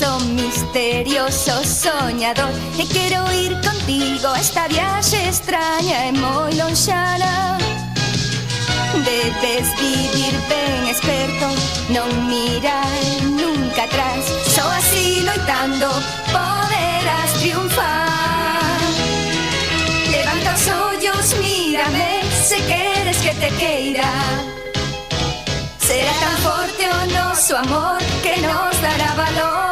Son misterioso soñador e quero ir contigo a esta viaxe extraña e moi lonxana. Debes vivir ben esperto, non mirar nunca atrás. Só así loitando poderás triunfar. Levanta os ollos, mírame, se queres que te queira. Será tan forte o noso amor que nos dará valor.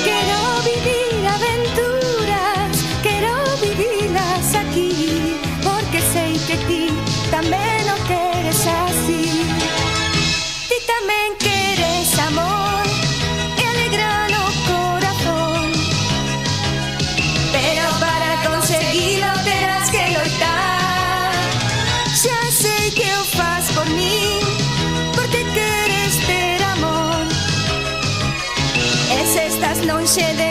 Quero vivir aventuras, quero vivilas aquí, porque sei que ti tamén o queres así. Ti tamén queres amor e alegra no corazón, pero para conseguilo terás que loitar. Xa sei que o faz por min, porque queres ter amor. E se estás lonxe de